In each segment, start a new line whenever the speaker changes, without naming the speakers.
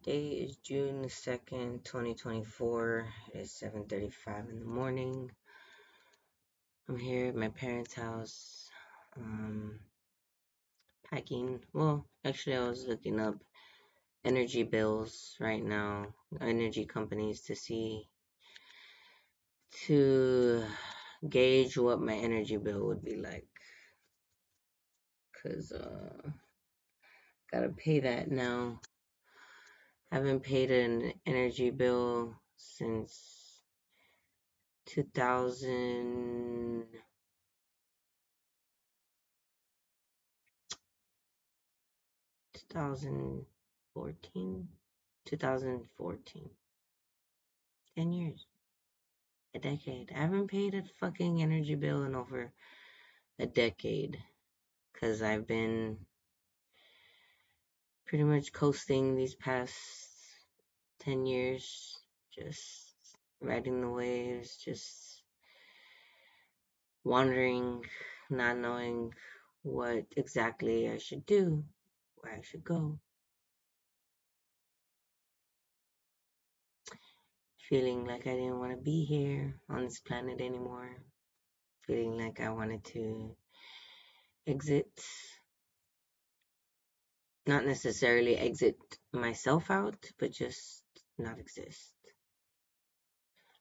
Today is June the 2nd, 2024. It is 7:35 in the morning. I'm here at my parents' house, um, packing. Well, actually, I was looking up energy bills right now, energy companies to gauge what my energy bill would be like. Cause gotta pay that now. Haven't paid an energy bill since 2000. 2014, 2014, 10 years, a decade. I haven't paid a fucking energy bill in over a decade because I've been pretty much coasting these past 10 years, just riding the waves, just wandering, not knowing what exactly I should do, where I should go, feeling like I didn't want to be here on this planet anymore, feeling like I wanted to exit, not necessarily exit myself out, but just not exist.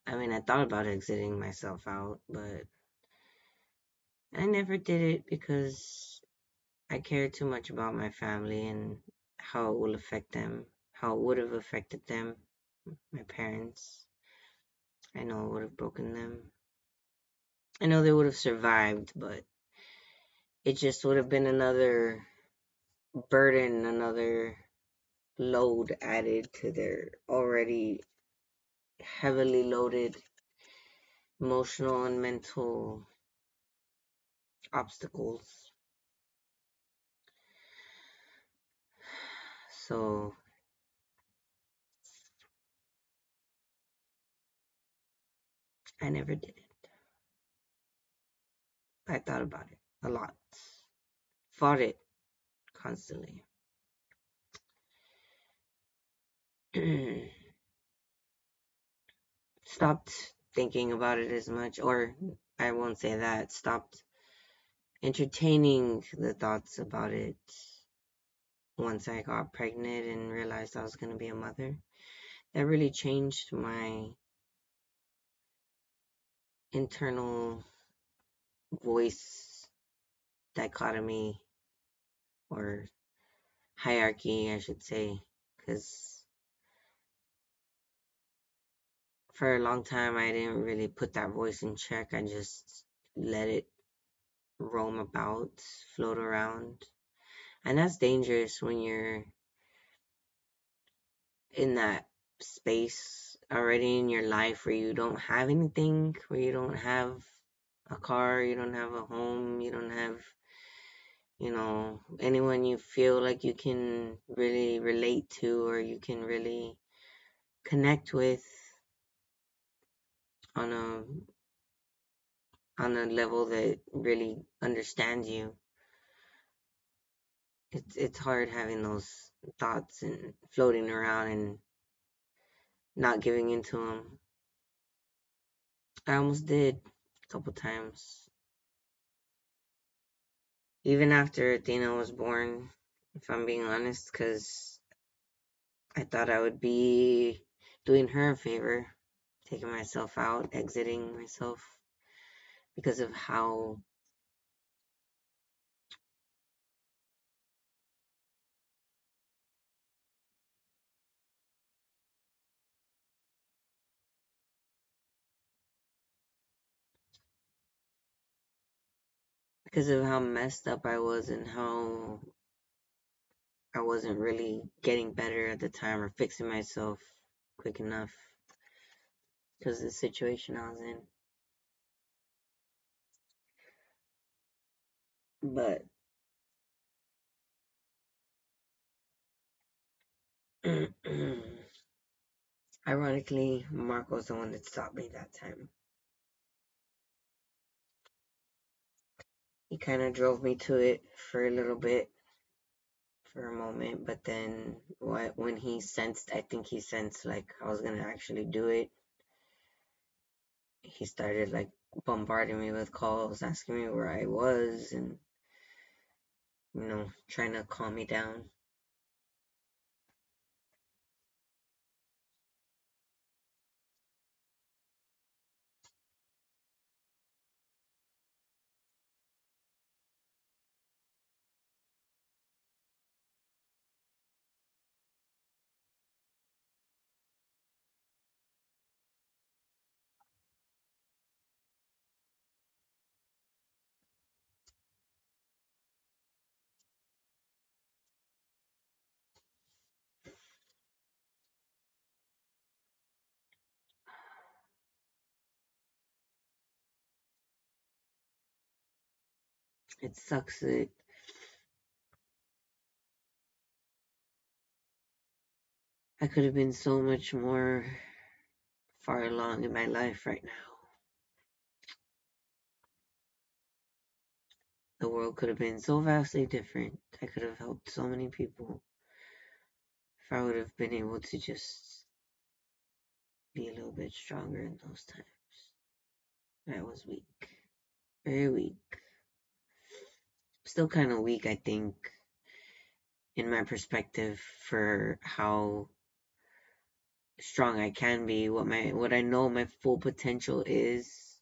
I mean, I thought about exiting myself out, but I never did it because I care too much about my family and how it will affect them, how it would have affected them, my parents. I know it would have broken them. I know they would have survived, but it just would have been another burden, another load added to their already heavily loaded emotional and mental obstacles. So I never did it. I thought about it a lot, fought it constantly. Stopped thinking about it as much, or I won't say that, stopped entertaining the thoughts about it once I got pregnant and realized I was going to be a mother. That really changed my internal voice dichotomy or hierarchy, I should say, because for a long time I didn't really put that voice in check. I just let it roam about, float around. And that's dangerous when you're in that space already in your life where you don't have anything, where you don't have a car, you don't have a home, you don't have, anyone you feel like you can really relate to or you can really connect with on a level that really understands you. It's hard having those thoughts and floating around and not giving into them. I almost did a couple times. Even after Athena was born, if I'm being honest, because I thought I would be doing her a favor, taking myself out, exiting myself because of how messed up I was and how I wasn't really getting better at the time or fixing myself quick enough because of the situation I was in. But ironically, Marco's the one that stopped me that time. He kind of drove me to it for a little bit, for a moment, but then when he sensed, I think he sensed like I was gonna actually do it, he started like bombarding me with calls, asking me where I was, and trying to calm me down. It sucks that I could have been so much more far along in my life right now. The world could have been so vastly different. I could have helped so many people if I would have been able to just be a little bit stronger in those times. I was weak, very weak. Still kind of weak, I think, in my perspective for how strong I can be, what I know my full potential is.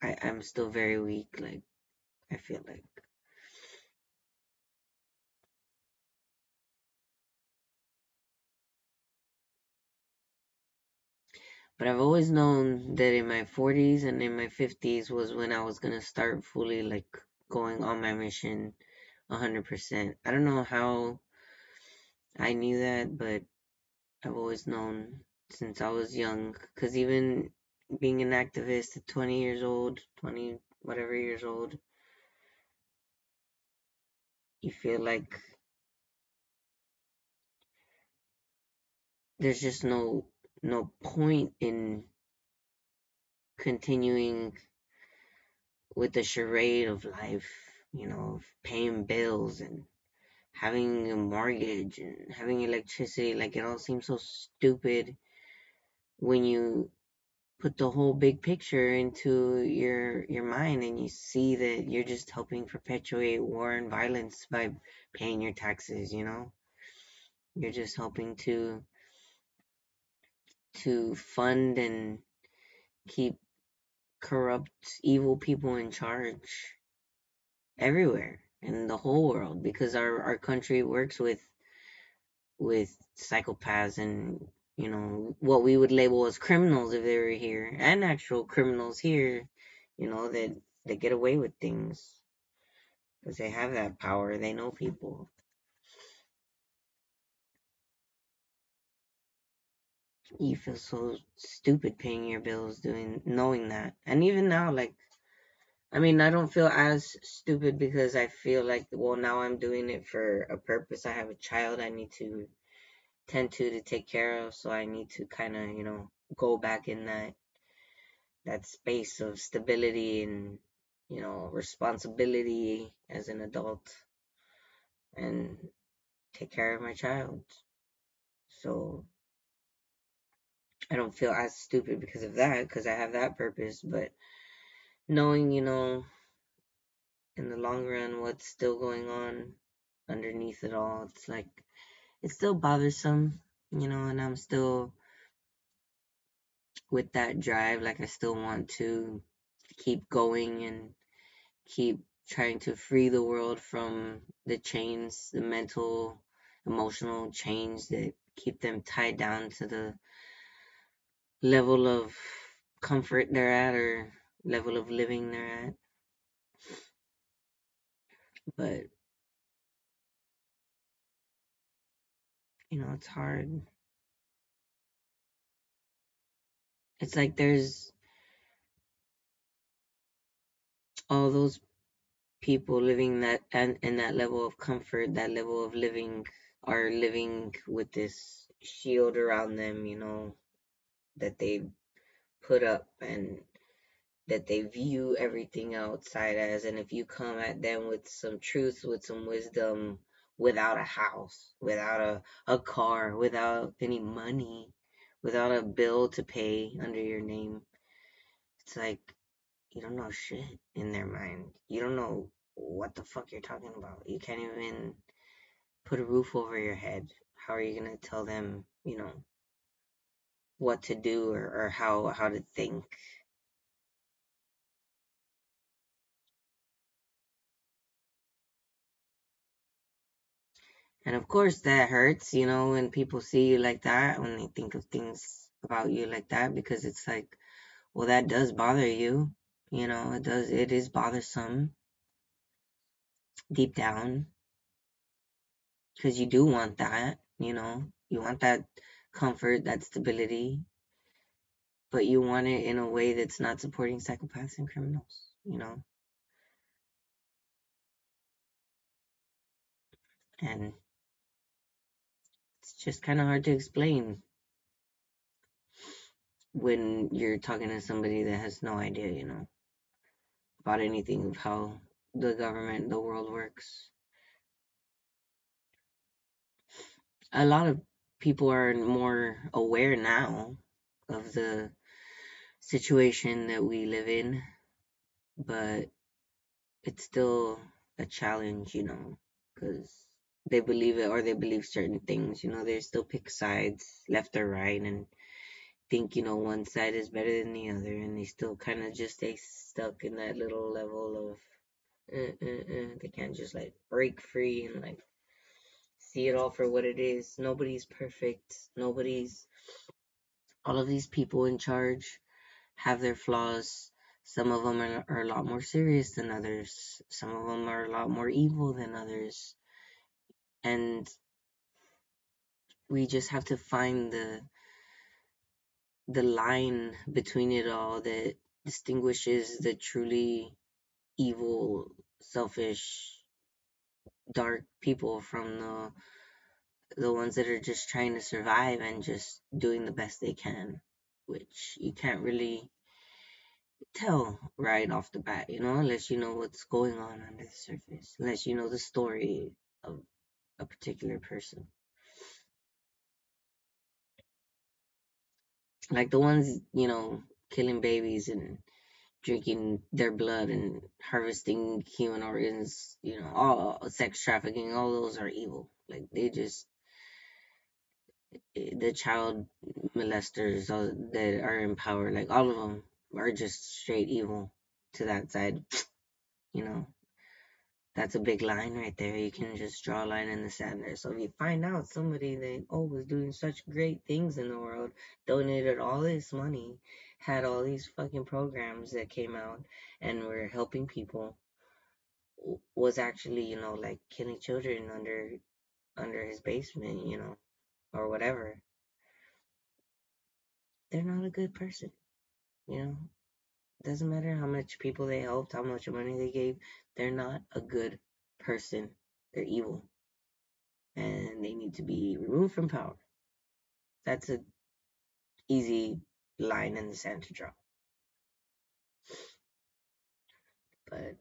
I'm still very weak. Like I feel like, but I've always known that in my 40s and in my 50s was when I was gonna start fully like going on my mission 100%. I don't know how I knew that, but I've always known since I was young. Because even being an activist at 20 years old, 20 whatever years old, you feel like there's just no point in continuing with the charade of life, paying bills and having a mortgage and having electricity. Like it all seems so stupid when you put the whole big picture into your mind and you see that you're just helping perpetuate war and violence by paying your taxes. You're just helping to fund and keep corrupt evil people in charge everywhere in the whole world, because our country works with psychopaths and what we would label as criminals if they were here, and actual criminals here, that get away with things because they have that power. They know people. You feel so stupid paying your bills, doing knowing that. And even now, like, I mean, I don't feel as stupid because I feel like, well, now I'm doing it for a purpose. I have a child I need to tend to take care of, so I need to kind of, go back in that space of stability and, responsibility as an adult and take care of my child. So I don't feel as stupid because of that, because I have that purpose. But knowing, in the long run, what's still going on underneath it all, it's like, it's still bothersome, and I'm still with that drive. Like, I still want to keep going and keep trying to free the world from the chains, the mental, emotional chains that keep them tied down to the level of comfort they're at or level of living they're at. But, it's hard. It's like there's all those people living that and in that level of comfort, that level of living, are living with this shield around them, that they put up and that they view everything outside as. And if you come at them with some truth, with some wisdom, without a house, without a car, without any money, without a bill to pay under your name. It's like you don't know shit in their mind. You don't know what the fuck you're talking about. You can't even put a roof over your head. How are you gonna tell them, what to do or how to think? And of course that hurts, when people see you like that, when they think of things about you like that, because it's like, well, that does bother you. It is bothersome deep down, because you do want that, you want that comfort, that stability, but you want it in a way that's not supporting psychopaths and criminals. And it's just kind of hard to explain when you're talking to somebody that has no idea, about anything of how the government, the world works. A lot of people are more aware now of the situation that we live in, but it's still a challenge, because they believe it or they believe certain things, they still pick sides, left or right, and think, one side is better than the other, and they still kind of just stay stuck in that little level of, they can't just like break free and like see it all for what it is. Nobody's perfect. All of these people in charge have their flaws. Some of them are a lot more serious than others. Some of them are a lot more evil than others. And we just have to find the line between it all that distinguishes the truly evil, selfish, dark people from the ones that are just trying to survive and just doing the best they can, which you can't really tell right off the bat, unless you know what's going on under the surface, unless you know the story of a particular person. Like the ones, killing babies and drinking their blood and harvesting human organs, all sex trafficking, all those are evil. Like they just, the child molesters that are in power, like all of them are just straight evil to that side. You know, that's a big line right there. You can just draw a line in the sand there. So if you find out somebody that was doing such great things in the world, donated all this money, had all these fucking programs that came out and were helping people, was actually like killing children under his basement, or whatever, they're not a good person, you know. Doesn't matter how much people they helped, how much money they gave, they're not a good person. They're evil. And they need to be removed from power. That's a easy line in the sand to draw. But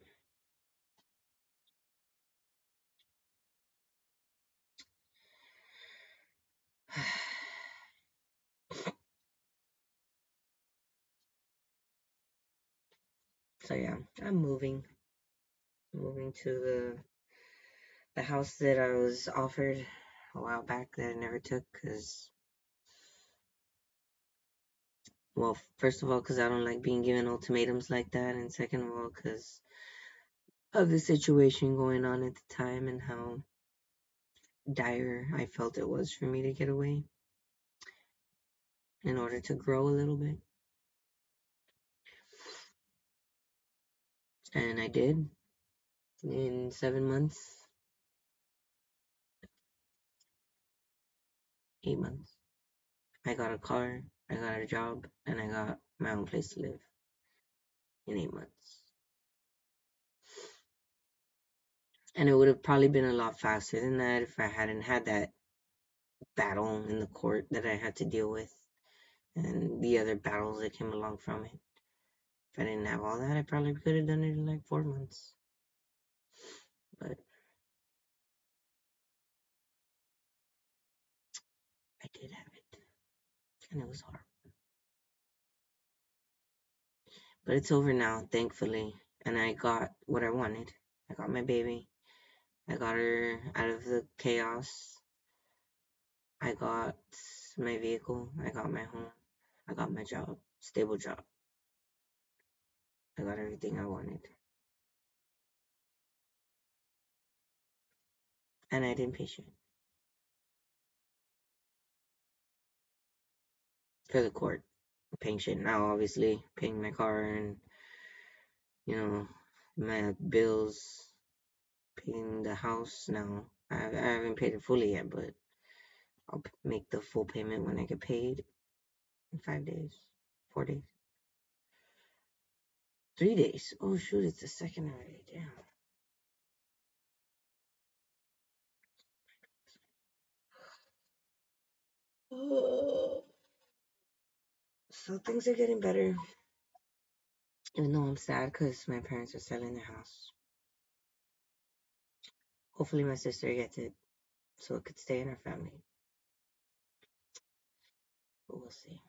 so yeah, I'm moving to the house that I was offered a while back that I never took because, well, first of all, because I don't like being given ultimatums like that, and second of all, because of the situation going on at the time and how dire I felt it was for me to get away in order to grow a little bit. And I did in 7 months, 8 months. I got a car, I got a job, and I got my own place to live in 8 months. And it would have probably been a lot faster than that if I hadn't had that battle in the court that I had to deal with and the other battles that came along from it. If I didn't have all that, I probably could have done it in like 4 months. But did have it, and it was hard. But it's over now, thankfully. And I got what I wanted. I got my baby. I got her out of the chaos. I got my vehicle. I got my home. I got my job. Stable job. I got everything I wanted. And I didn't pay shit for the court. Paying shit now, obviously. Paying my car and, my bills. Paying the house now. I haven't paid it fully yet, but I'll make the full payment when I get paid in 5 days, 4 days, 3 days. Oh shoot, it's the second already. Damn. So things are getting better, even though I'm sad because my parents are selling their house. Hopefully, my sister gets it so it could stay in our family. But we'll see.